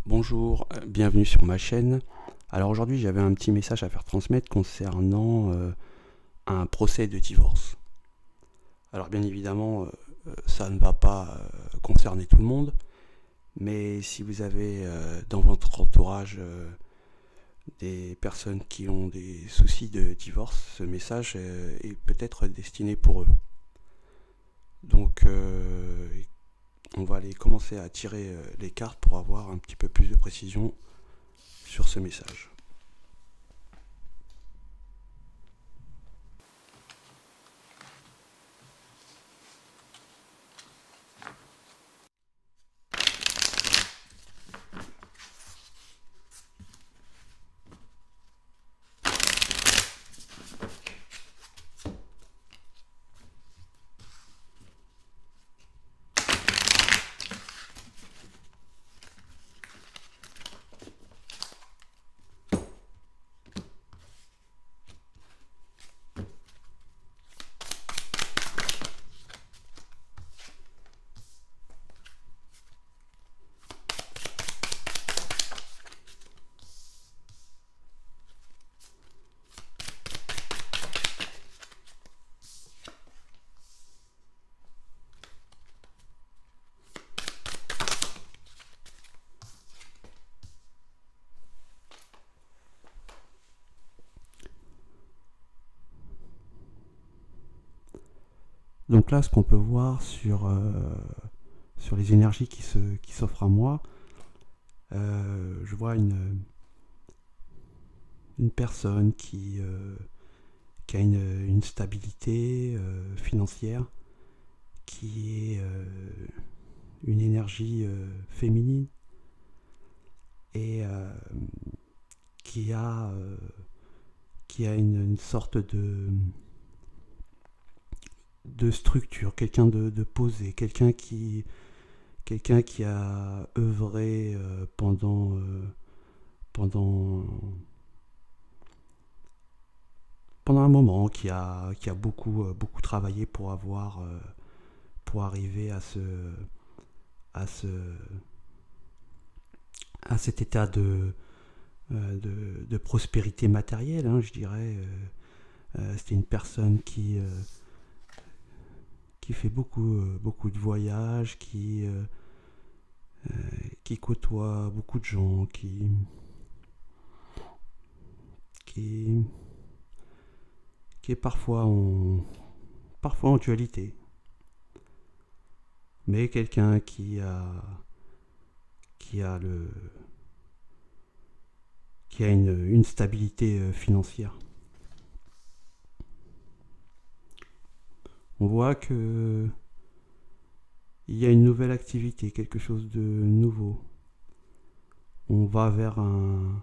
Bonjour, bienvenue sur ma chaîne. Alors aujourd'hui j'avais un petit message à faire transmettre concernant un procès de divorce. Alors bien évidemment ça ne va pas concerner tout le monde, mais si vous avez dans votre entourage des personnes qui ont des soucis de divorce, ce message est peut-être destiné pour eux. Donc on va aller commencer à tirer les cartes pour avoir un petit peu plus de précision sur ce message. Donc là, ce qu'on peut voir sur les énergies qui s'offrent à moi, je vois une personne qui a une stabilité financière, qui est une énergie féminine et qui a une sorte de structure, quelqu'un de posé, quelqu'un qui a œuvré pendant un moment, qui a beaucoup travaillé pour arriver à cet état de prospérité matérielle, hein, je dirais. C'était une personne qui fait beaucoup de voyages, qui côtoie beaucoup de gens, qui est parfois en dualité, mais quelqu'un qui a une stabilité financière. On voit que il y a une nouvelle activité, quelque chose de nouveau. On va vers un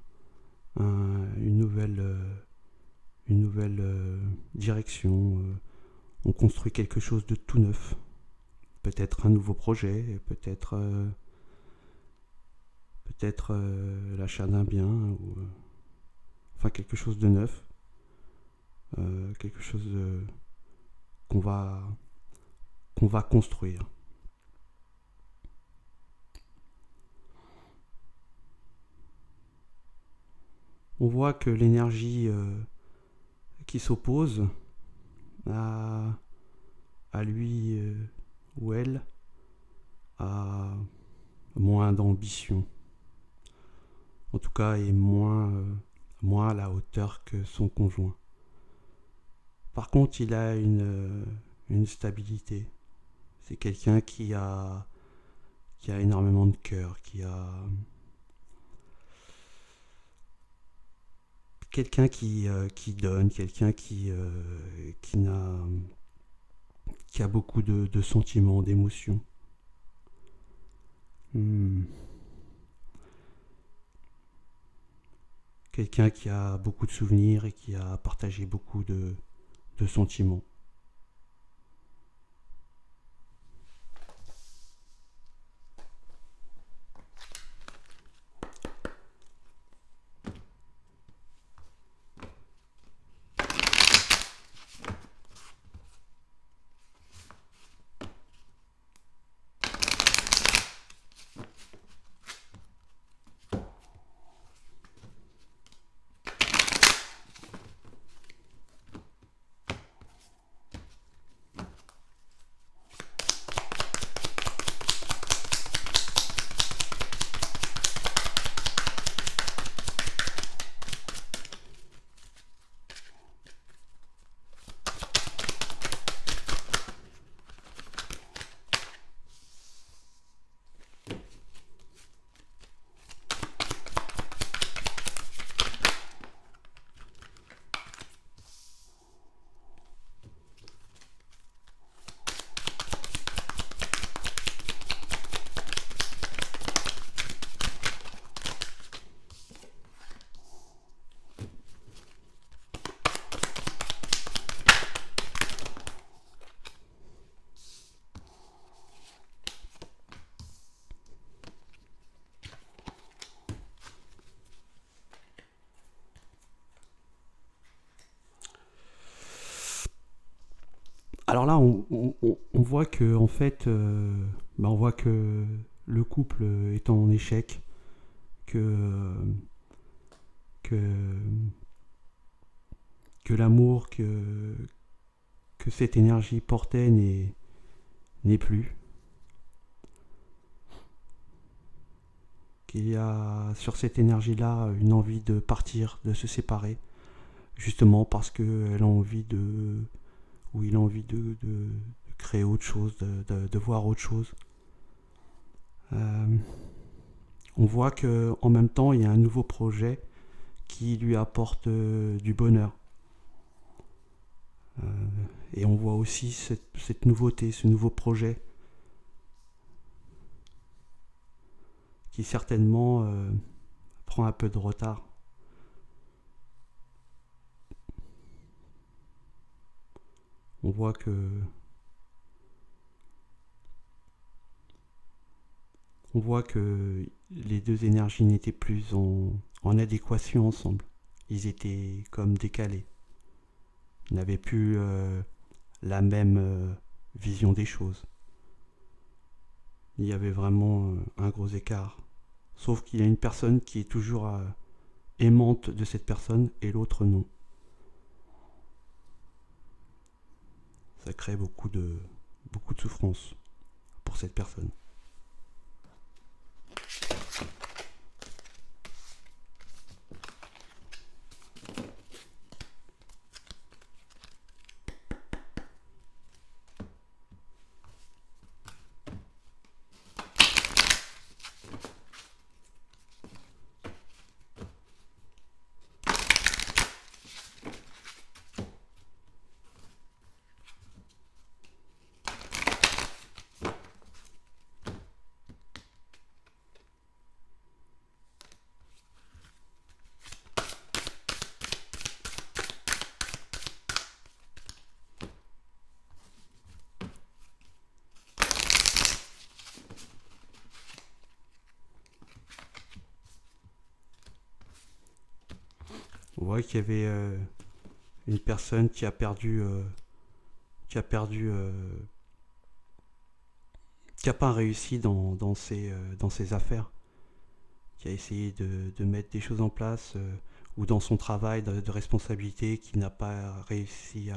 une nouvelle direction. On construit quelque chose de tout neuf. Peut-être un nouveau projet, peut-être l'achat d'un bien, ou enfin quelque chose de neuf, quelque chose qu'on va construire. On voit que l'énergie qui s'oppose à lui ou elle a moins d'ambition. En tout cas, est moins à la hauteur que son conjoint. Par contre, il a une stabilité. C'est quelqu'un qui a énormément de cœur, quelqu'un qui donne, quelqu'un qui a beaucoup de sentiments, d'émotions. Quelqu'un qui a beaucoup de souvenirs et qui a partagé beaucoup de sentiments. Alors là, on voit que en fait, on voit que le couple est en échec, que que que l'amour que cette énergie portait n'est plus. Qu'il y a sur cette énergie-là une envie de partir, de se séparer, justement parce qu'elle a envie ou il a envie de créer autre chose, de voir autre chose. On voit que en même temps, il y a un nouveau projet qui lui apporte du bonheur. Et on voit aussi cette nouveauté, ce nouveau projet qui certainement prend un peu de retard. On voit que les deux énergies n'étaient plus en adéquation ensemble. Ils étaient comme décalés. Ils n'avaient plus la même vision des choses. Il y avait vraiment un gros écart. Sauf qu'il y a une personne qui est toujours aimante de cette personne et l'autre non. Ça crée beaucoup de souffrance pour cette personne. On voit qu'il y avait une personne qui a perdu, qui a pas réussi dans ses affaires, qui a essayé de mettre des choses en place ou dans son travail de responsabilité, qui n'a pas réussi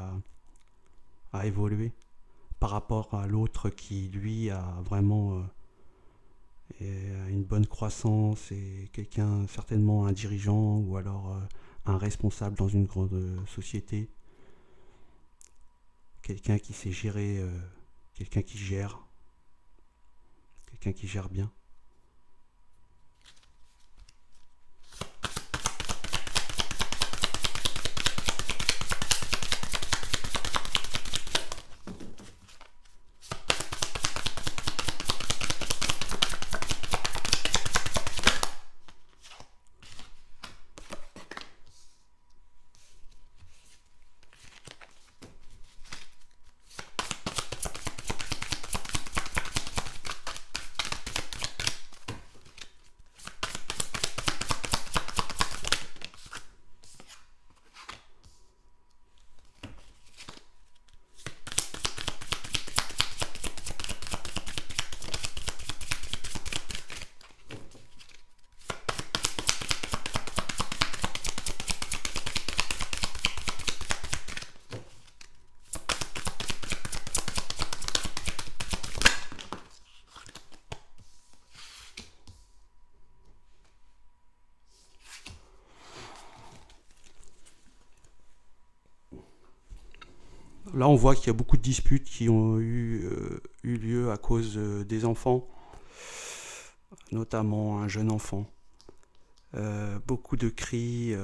à évoluer par rapport à l'autre qui lui a vraiment une bonne croissance et quelqu'un, certainement un dirigeant ou alors un responsable dans une grande société, quelqu'un qui sait gérer, quelqu'un qui gère, quelqu'un qui gère bien. Là, on voit qu'il y a beaucoup de disputes qui ont eu lieu à cause des enfants, notamment un jeune enfant. Beaucoup de cris,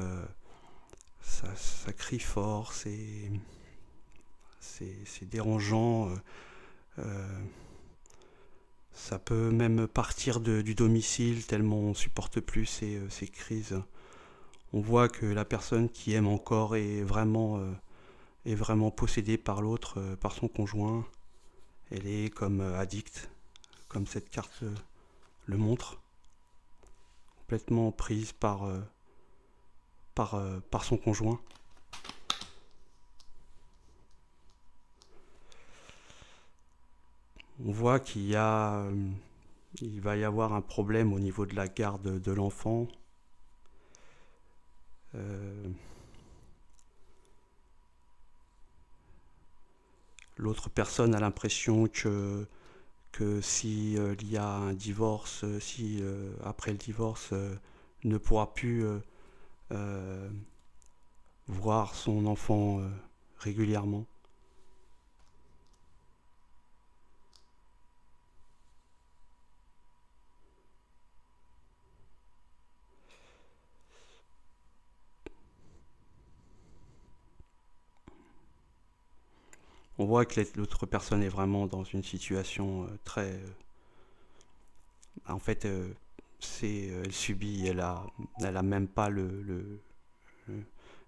ça crie fort, c'est dérangeant. Ça peut même partir du domicile tellement on supporte plus ces crises. On voit que la personne qui aime encore est vraiment possédée par l'autre, par son conjoint. Elle est comme addicte, comme cette carte le montre, complètement prise par son conjoint. On voit il va y avoir un problème au niveau de la garde de l'enfant. L'autre personne a l'impression que si il y a un divorce, si après le divorce ne pourra plus voir son enfant régulièrement. On voit que l'autre personne est vraiment dans une situation très... en fait, elle subit, elle a même pas elle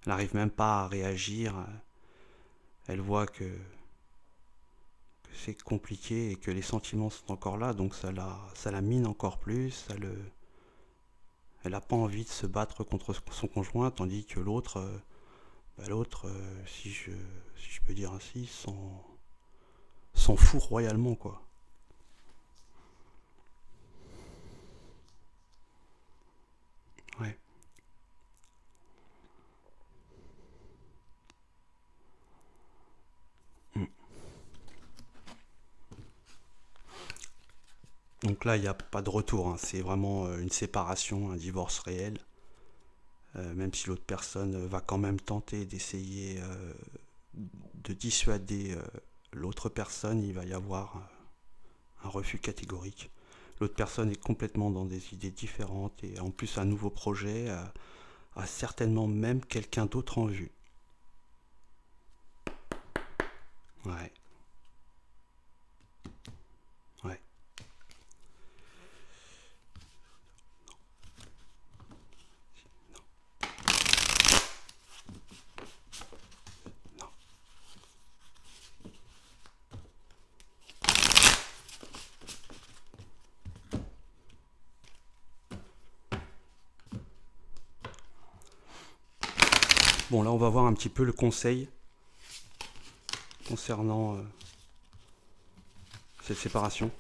n'arrive même pas à réagir. Elle voit que c'est compliqué et que les sentiments sont encore là, donc ça la mine encore plus. Elle n'a pas envie de se battre contre son conjoint, tandis que l'autre, si je peux dire ainsi, s'en fout royalement, quoi. Ouais. Mm. Donc là, il n'y a pas de retour, hein. C'est vraiment une séparation, un divorce réel. Même si l'autre personne va quand même tenter d'essayer de dissuader l'autre personne, il va y avoir un refus catégorique. L'autre personne est complètement dans des idées différentes et en plus un nouveau projet a certainement même quelqu'un d'autre en vue. Ouais. Ouais. Non. Bon, là, on va voir un petit peu le conseil concernant cette séparation.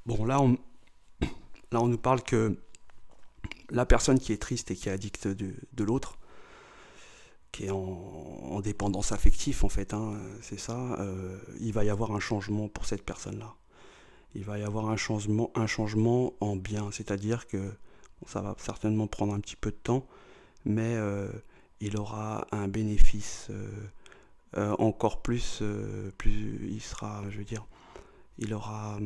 Bon, là, on nous parle que la personne qui est triste et qui est addicte de l'autre, qui est en dépendance affective, en fait, hein, c'est ça, il va y avoir un changement pour cette personne-là. Il va y avoir un changement en bien, c'est-à-dire que bon, ça va certainement prendre un petit peu de temps, mais il aura un bénéfice encore plus, il sera, je veux dire, il aura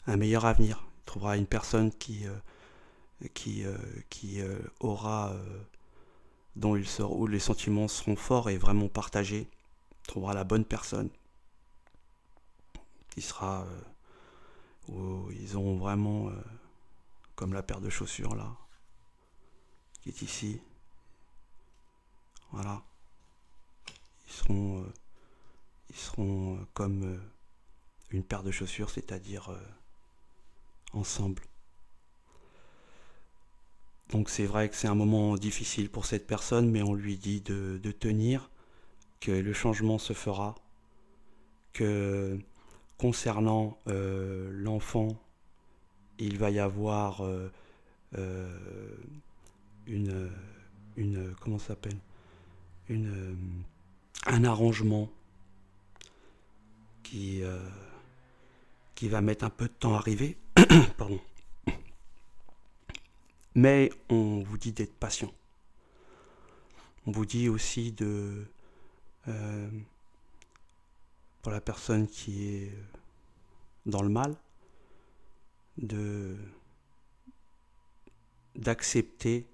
un meilleur avenir. Il trouvera une personne qui aura, où les sentiments seront forts et vraiment partagés. Il trouvera la bonne personne qui sera, où ils auront vraiment, comme la paire de chaussures là, qui est ici. Voilà. Ils seront comme une paire de chaussures, c'est-à-dire ensemble. Donc c'est vrai que c'est un moment difficile pour cette personne, mais on lui dit de tenir, que le changement se fera, que concernant l'enfant, il va y avoir comment ça s'appelle, un arrangement qui va mettre un peu de temps à arriver. Pardon. Mais on vous dit d'être patient. On vous dit aussi pour la personne qui est dans le mal, d'accepter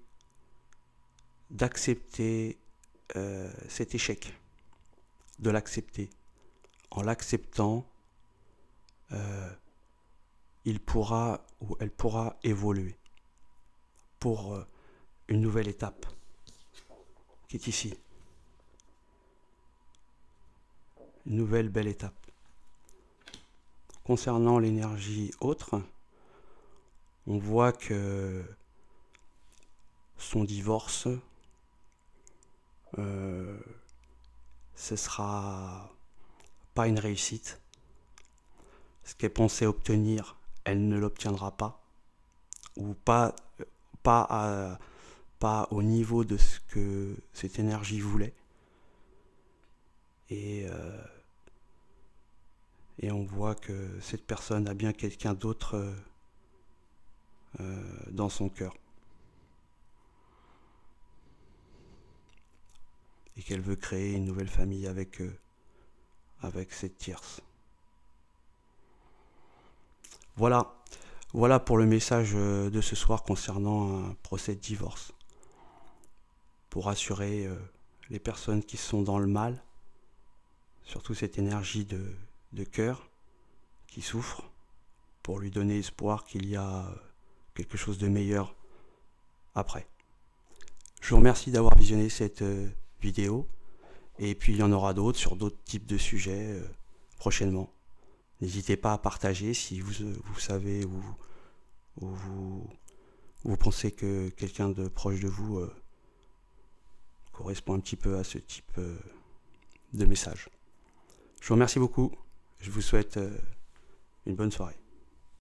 cet échec, de l'accepter. En l'acceptant, il pourra ou elle pourra évoluer pour une nouvelle étape qui est ici. Une nouvelle belle étape. Concernant l'énergie autre, on voit que son divorce, ce sera pas une réussite. Ce qu'elle pensait obtenir, elle ne l'obtiendra pas, ou pas au niveau de ce que cette énergie voulait. Et on voit que cette personne a bien quelqu'un d'autre dans son cœur. Et qu'elle veut créer une nouvelle famille avec cette tierce. Voilà pour le message de ce soir concernant un procès de divorce. Pour rassurer les personnes qui sont dans le mal, surtout cette énergie de cœur qui souffre, pour lui donner espoir qu'il y a quelque chose de meilleur après. Je vous remercie d'avoir visionné cette vidéo, et puis il y en aura d'autres sur d'autres types de sujets prochainement. N'hésitez pas à partager si vous savez ou vous pensez que quelqu'un de proche de vous correspond un petit peu à ce type de message. Je vous remercie beaucoup. Je vous souhaite une bonne soirée.